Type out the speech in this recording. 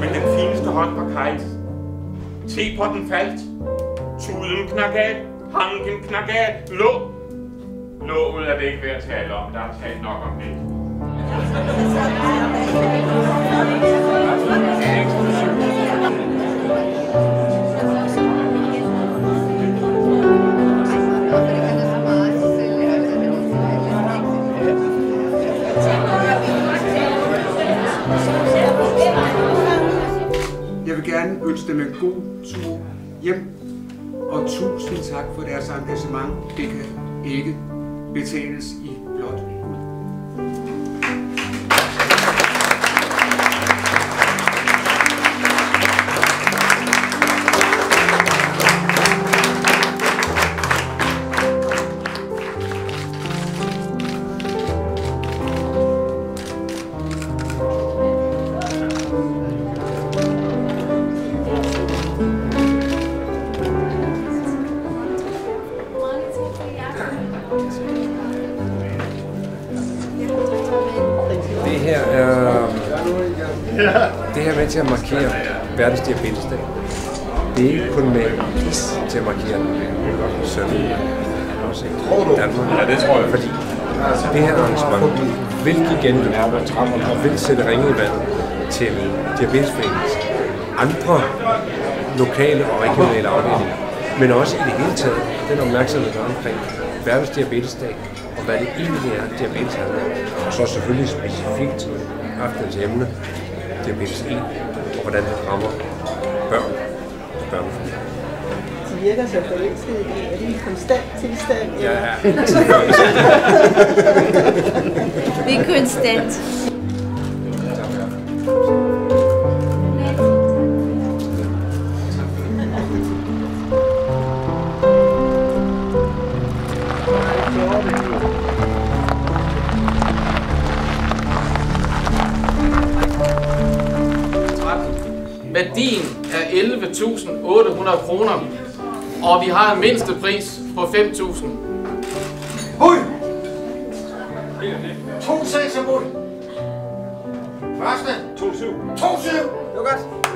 Men den fineste hånd var Kajs. Tepotten faldt. Tuden knak af. Hanken knak af. Låget er det ikke værd at tale om. Der er talt nok om det. Jeg vil gerne ønske dem en god tur hjem, og tusind tak for deres engagement. Det kan ikke betales i blot guld. Det her er med til at markere verdens diabetesdag. Det er ikke kun med til at markere sønnen også i Danmark. Ja, det tror jeg. Fordi det her arrangement vil give genløb og vil sætte ringe i vandet til Diabetesforeningens andre lokale og regionale afdelinger. Men også i det hele taget den opmærksomhed, der er omkring verdens diabetesdag og hvad det egentlig er, diabetes handler om. Og så selvfølgelig specifikt aftenens emne, diabetes 1, og hvordan det rammer børn og børnefamilier. De virker så forelskede i det. Er det en konstant tilstand? Ja, det er konstant. Værdien er 11.800 kroner, og vi har en mindste pris på 5.000. Bud! 2 6 bud! Første! 2-7. 2-7! Det var godt.